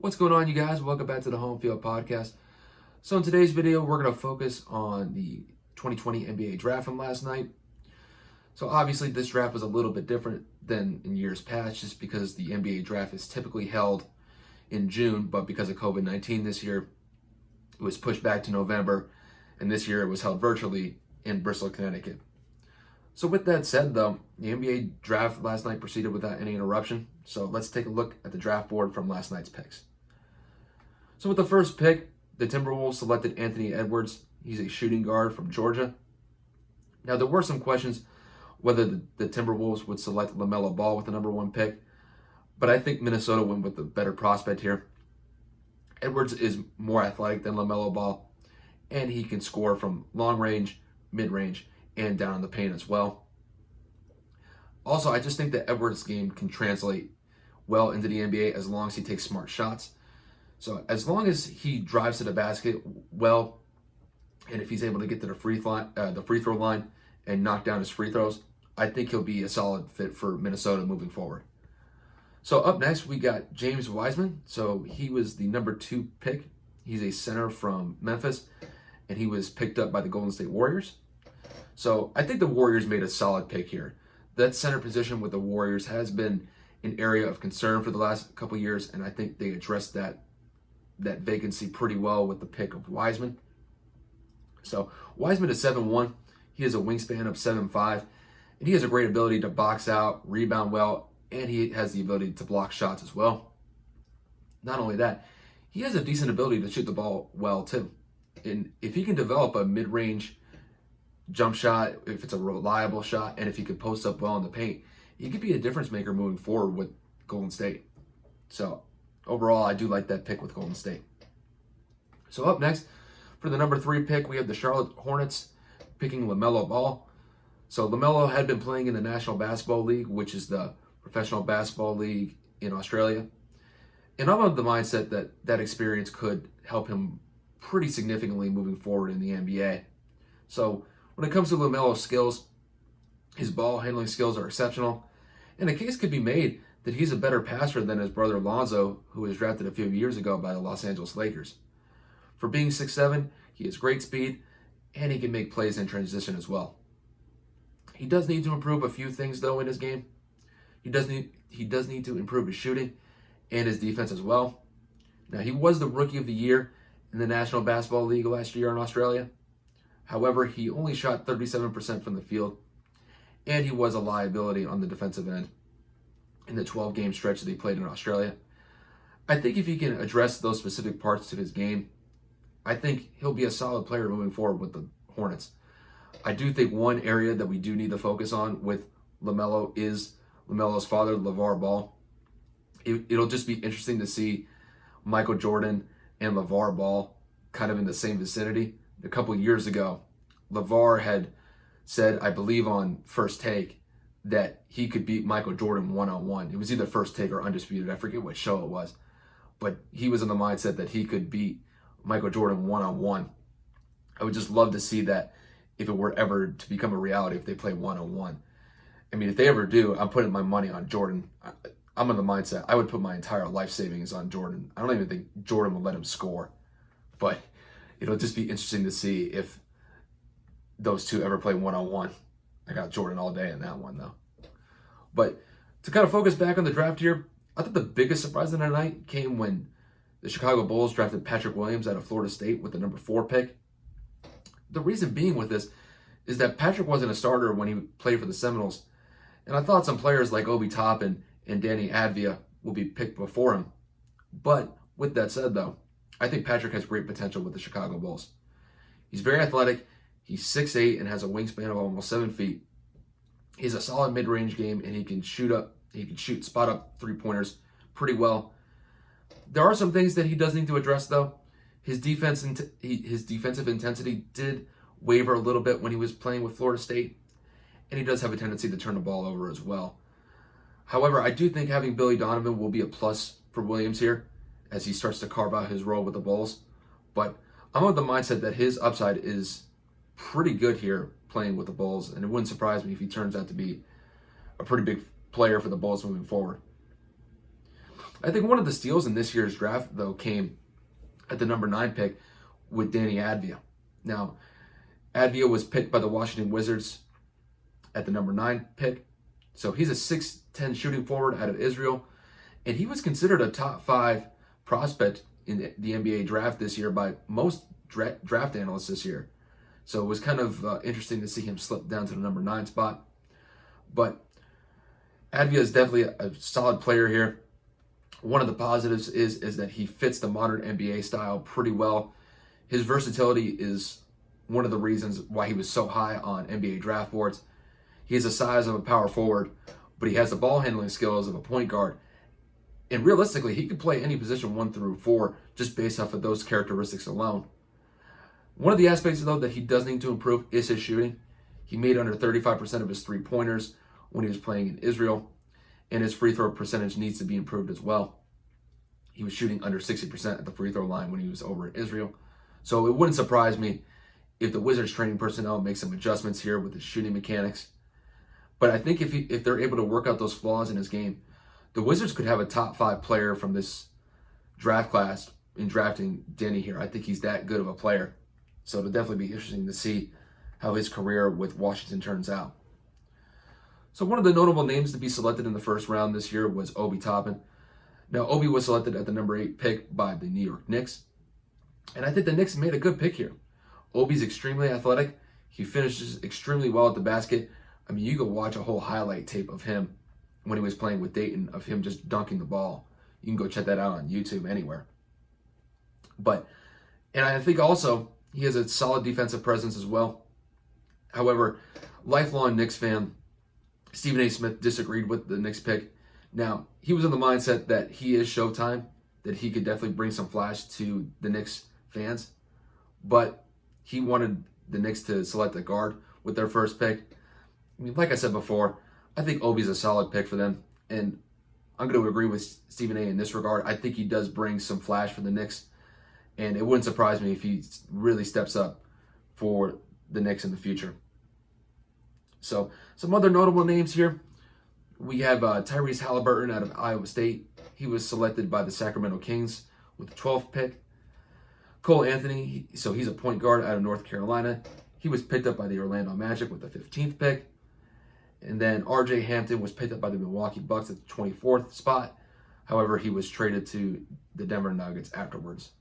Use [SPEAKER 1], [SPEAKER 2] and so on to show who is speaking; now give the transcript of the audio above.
[SPEAKER 1] What's going on, you guys? Welcome back to the Home Field Podcast. So in today's video, we're going to focus on the 2020 NBA draft from last night. So obviously this draft was a little bit different than in years past just because the NBA draft is typically held in June, but because of COVID-19 this year, it was pushed back to November, and this year it was held virtually in Bristol, Connecticut. So with that said, though, the NBA draft last night proceeded without any interruption. So let's take a look at the draft board from last night's picks. So with the first pick, the Timberwolves selected Anthony Edwards. He's a shooting guard from Georgia. Now, there were some questions whether the Timberwolves would select LaMelo Ball with the number one pick, but I think Minnesota went with the better prospect here. Edwards is more athletic than LaMelo Ball, and he can score from long range, mid range, and down in the paint as well. Also, I just think that Edwards' game can translate well into the NBA as long as he takes smart shots. So as long as he drives to the basket well, and if he's able to get to the free throw line and knock down his free throws, I think he'll be a solid fit for Minnesota moving forward. So up next, we got James Wiseman. So he was the number 2 pick. He's a center from Memphis, and he was picked up by the Golden State Warriors. So I think the Warriors made a solid pick here. That center position with the Warriors has been an area of concern for the last couple of years, and I think they addressed that vacancy pretty well with the pick of Wiseman. So Wiseman is 7'1". He has a wingspan of 7'5", and he has a great ability to box out, rebound well, and he has the ability to block shots as well. Not only that, he has a decent ability to shoot the ball well too. And if he can develop a mid-range jump shot, if it's a reliable shot, and if he can post up well in the paint, he could be a difference maker moving forward with Golden State. So overall, I do like that pick with Golden State. So up next, for the number 3 pick, we have the Charlotte Hornets picking LaMelo Ball. So LaMelo had been playing in the National Basketball League, which is the professional basketball league in Australia. And I'm of the mindset that that experience could help him pretty significantly moving forward in the NBA. So when it comes to LaMelo's skills, his ball handling skills are exceptional. And a case could be made that he's a better passer than his brother Lonzo, who was drafted a few years ago by the Los Angeles Lakers. For being 6'7", he has great speed, and he can make plays in transition as well. He does need to improve a few things, though, in his game. He does need to improve his shooting and his defense as well. Now, he was the Rookie of the Year in the National Basketball League last year in Australia. However, he only shot 37% from the field, and he was a liability on the defensive end in the 12-game stretch that he played in Australia. I think if he can address those specific parts to his game, I think he'll be a solid player moving forward with the Hornets. I do think one area that we do need to focus on with LaMelo is LaMelo's father, LeVar Ball. It'll just be interesting to see Michael Jordan and LeVar Ball kind of in the same vicinity. A couple of years ago, LeVar had said, I believe on First Take, that he could beat Michael Jordan one-on-one. It was either First Take or Undisputed. I forget what show it was. But he was in the mindset that he could beat Michael Jordan one-on-one. I would just love to see that if it were ever to become a reality, if they play one-on-one. I mean, if they ever do, I'm putting my money on Jordan. I'm in the mindset, I would put my entire life savings on Jordan. I don't even think Jordan would let him score. But it'll just be interesting to see if those two ever play one-on-one. I got Jordan all day in that one, though. But to kind of focus back on the draft here, I thought the biggest surprise of the night came when the Chicago Bulls drafted Patrick Williams out of Florida State with the number 4 pick. The reason being with this is that Patrick wasn't a starter when he played for the Seminoles, and I thought some players like Obi Toppin and Danny Advia will be picked before him. But with that said, though, I think Patrick has great potential with the Chicago Bulls. He's very athletic. He's 6'8" and has a wingspan of almost 7 feet. He has a solid mid-range game, and he can shoot spot up 3-pointers pretty well. There are some things that he does need to address, though. His defensive intensity did waver a little bit when he was playing with Florida State, and he does have a tendency to turn the ball over as well. However, I do think having Billy Donovan will be a plus for Williams here as he starts to carve out his role with the Bulls. But I'm of the mindset that his upside is pretty good here playing with the Bulls, and it wouldn't surprise me if he turns out to be a pretty big player for the Bulls moving forward. I think one of the steals in this year's draft, though, came at the number 9 pick with Danny Advia. Now, Advia was picked by the Washington Wizards at the number 9 pick. So he's a 6'10 shooting forward out of Israel. And he was considered a top 5 prospect in the NBA draft this year by most draft analysts this year. So it was kind of interesting to see him slip down to the number 9 spot. But Advia is definitely a solid player here. One of the positives is that he fits the modern NBA style pretty well. His versatility is one of the reasons why he was so high on NBA draft boards. He has the size of a power forward, but he has the ball handling skills of a point guard. And realistically, he could play any position 1 through 4 just based off of those characteristics alone. One of the aspects, though, that he does need to improve is his shooting. He made under 35% of his three-pointers when he was playing in Israel, and his free throw percentage needs to be improved as well. He was shooting under 60% at the free throw line when he was over in Israel. So it wouldn't surprise me if the Wizards training personnel make some adjustments here with his shooting mechanics. But I think if they're able to work out those flaws in his game, the Wizards could have a top 5 player from this draft class in drafting Denny here. I think he's that good of a player. So it'll definitely be interesting to see how his career with Washington turns out. So one of the notable names to be selected in the first round this year was Obi Toppin. Now, Obi was selected at the number 8 pick by the New York Knicks. And I think the Knicks made a good pick here. Obi's extremely athletic. He finishes extremely well at the basket. I mean, you go watch a whole highlight tape of him when he was playing with Dayton, of him just dunking the ball. You can go check that out on YouTube anywhere. And I think also he has a solid defensive presence as well. However, lifelong Knicks fan Stephen A. Smith disagreed with the Knicks pick. Now, he was in the mindset that he is Showtime, that he could definitely bring some flash to the Knicks fans, but he wanted the Knicks to select a guard with their first pick. I mean, like I said before, I think Obi's a solid pick for them, and I'm going to agree with Stephen A. in this regard. I think he does bring some flash for the Knicks, and it wouldn't surprise me if he really steps up for the Knicks in the future. So, some other notable names here. We have Tyrese Halliburton out of Iowa State. He was selected by the Sacramento Kings with the 12th pick. Cole Anthony, so he's a point guard out of North Carolina. He was picked up by the Orlando Magic with the 15th pick. And then RJ Hampton was picked up by the Milwaukee Bucks at the 24th spot. However, he was traded to the Denver Nuggets afterwards.